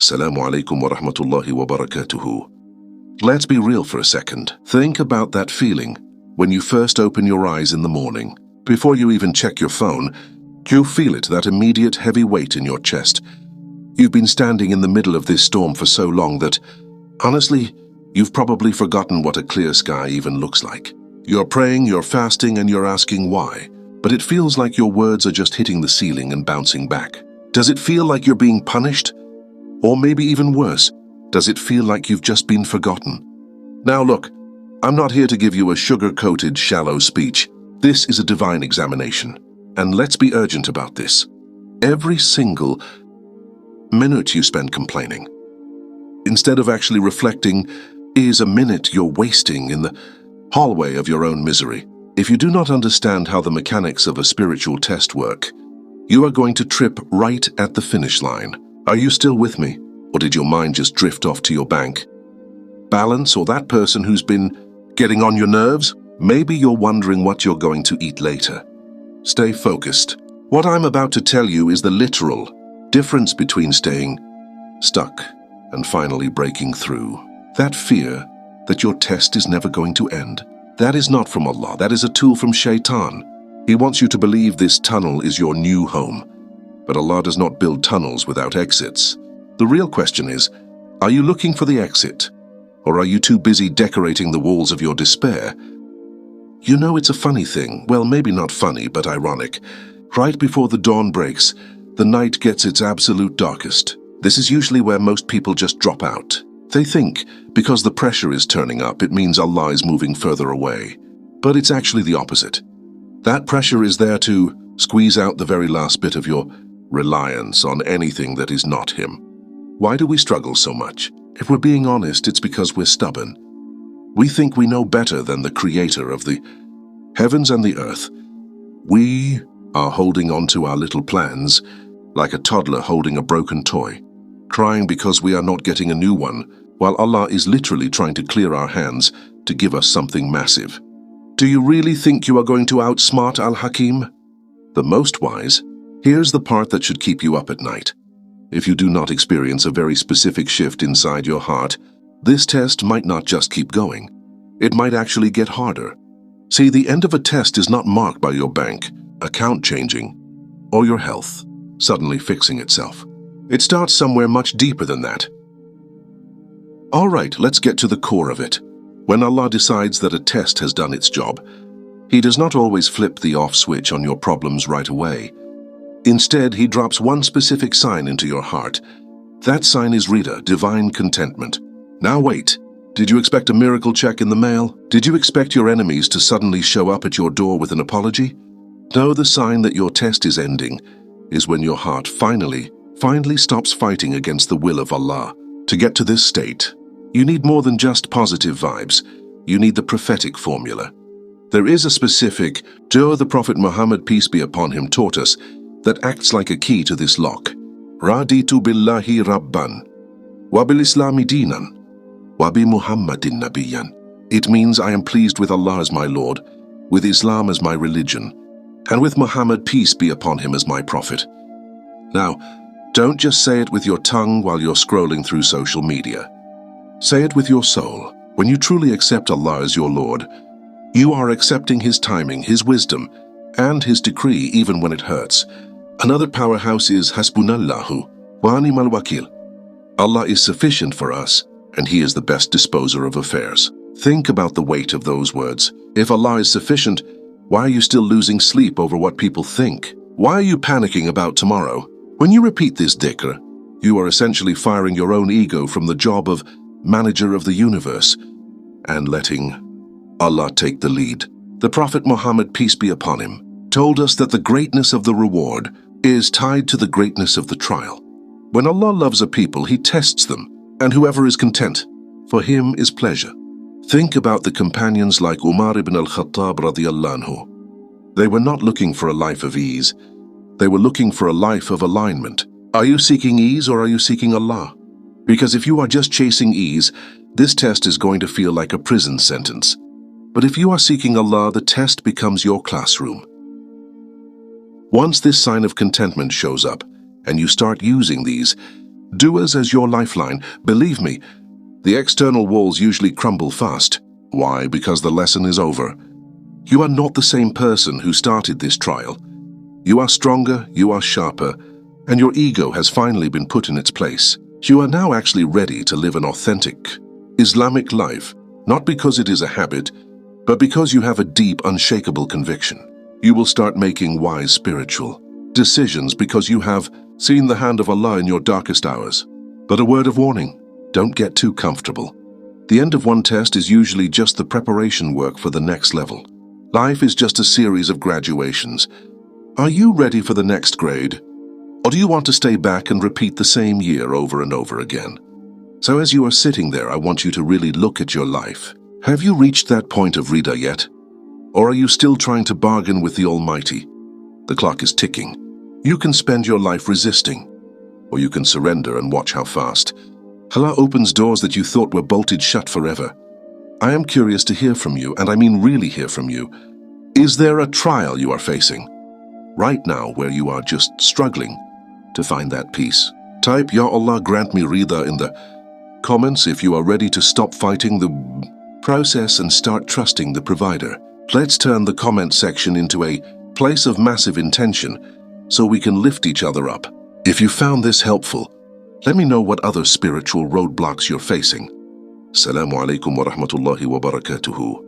Assalamu alaikum wa rahmatullahi wa barakatuhu. Let's be real for a second. Think about that feeling when you first open your eyes in the morning. Before you even check your phone, you feel it, that immediate heavy weight in your chest. You've been standing in the middle of this storm for so long that, honestly, you've probably forgotten what a clear sky even looks like. You're praying, you're fasting, and you're asking why, but it feels like your words are just hitting the ceiling and bouncing back. Does it feel like you're being punished? Or maybe even worse, does it feel like you've just been forgotten? Now look, I'm not here to give you a sugar-coated, shallow speech. This is a divine examination, and let's be urgent about this. Every single minute you spend complaining, instead of actually reflecting, is a minute you're wasting in the hallway of your own misery. If you do not understand how the mechanics of a spiritual test work, you are going to trip right at the finish line. Are you still with me? Or did your mind just drift off to your bank balance or that person who's been getting on your nerves? Maybe you're wondering what you're going to eat later. Stay focused. What I'm about to tell you is the literal difference between staying stuck and finally breaking through. That fear that your test is never going to end, that is not from Allah. That is a tool from Shaitan. He wants you to believe this tunnel is your new home. But Allah does not build tunnels without exits. The real question is, are you looking for the exit? Or are you too busy decorating the walls of your despair? You know, it's a funny thing. Well, maybe not funny, but ironic. Right before the dawn breaks, the night gets its absolute darkest. This is usually where most people just drop out. They think, because the pressure is turning up, it means Allah is moving further away. But it's actually the opposite. That pressure is there to squeeze out the very last bit of your reliance on anything that is not Him. Why do we struggle so much? If we're being honest, it's because we're stubborn. We think we know better than the Creator of the heavens and the earth. We are holding on to our little plans like a toddler holding a broken toy, crying because we are not getting a new one, while Allah is literally trying to clear our hands to give us something massive. Do you really think you are going to outsmart Al-Hakim, the Most Wise? Here's the part that should keep you up at night. If you do not experience a very specific shift inside your heart, this test might not just keep going. It might actually get harder. See, the end of a test is not marked by your bank account changing or your health suddenly fixing itself. It starts somewhere much deeper than that. All right, let's get to the core of it. When Allah decides that a test has done its job, He does not always flip the off switch on your problems right away. Instead, He drops one specific sign into your heart. That sign is Ridha, divine contentment. Now wait, did you expect a miracle check in the mail? Did you expect your enemies to suddenly show up at your door with an apology? No, the sign that your test is ending is when your heart finally stops fighting against the will of Allah. To get to this state, you need more than just positive vibes. You need the prophetic formula. There is a specific dua the Prophet Muhammad, peace be upon him, taught us that acts like a key to this lock. Raditu billahi rabban, wa bil islami dinan, wa bi Muhammadin nabiyyan. It means I am pleased with Allah as my Lord, with Islam as my religion, and with Muhammad, peace be upon him, as my prophet. Now, don't just say it with your tongue while you're scrolling through social media. Say it with your soul. When you truly accept Allah as your Lord, you are accepting His timing, His wisdom, and His decree even when it hurts. Another powerhouse is Hasbunallahu wa ni'mal wakil. Allah is sufficient for us, and He is the best disposer of affairs. Think about the weight of those words. If Allah is sufficient, why are you still losing sleep over what people think? Why are you panicking about tomorrow? When you repeat this dhikr, you are essentially firing your own ego from the job of manager of the universe and letting Allah take the lead. The Prophet Muhammad, peace be upon him, told us that the greatness of the reward is tied to the greatness of the trial. When Allah loves a people, He tests them, and whoever is content, for Him is pleasure. Think about the companions like Umar ibn al-Khattab radiyallahu anhu. They were not looking for a life of ease. They were looking for a life of alignment. Are you seeking ease or are you seeking Allah? Because if you are just chasing ease, this test is going to feel like a prison sentence. But if you are seeking Allah, the test becomes your classroom. Once this sign of contentment shows up, and you start using these, Duas as your lifeline. Believe me, the external walls usually crumble fast. Why? Because the lesson is over. You are not the same person who started this trial. You are stronger, you are sharper, and your ego has finally been put in its place. You are now actually ready to live an authentic Islamic life, not because it is a habit, but because you have a deep, unshakable conviction. You will start making wise spiritual decisions because you have seen the hand of Allah in your darkest hours. But a word of warning, don't get too comfortable. The end of one test is usually just the preparation work for the next level. Life is just a series of graduations. Are you ready for the next grade? Or do you want to stay back and repeat the same year over and over again? So as you are sitting there, I want you to really look at your life. Have you reached that point of Ridha yet? Or are you still trying to bargain with the Almighty? The clock is ticking. You can spend your life resisting, or you can surrender and watch how fast Allah opens doors that you thought were bolted shut forever. I am curious to hear from you, and I mean really hear from you. Is there a trial you are facing right now where you are just struggling to find that peace? Type, Ya Allah, grant me Ridha in the comments if you are ready to stop fighting the process and start trusting the provider. Let's turn the comment section into a place of massive intention so we can lift each other up. If you found this helpful, let me know what other spiritual roadblocks you're facing. Assalamu alaikum wa rahmatullahi wa barakatuhu.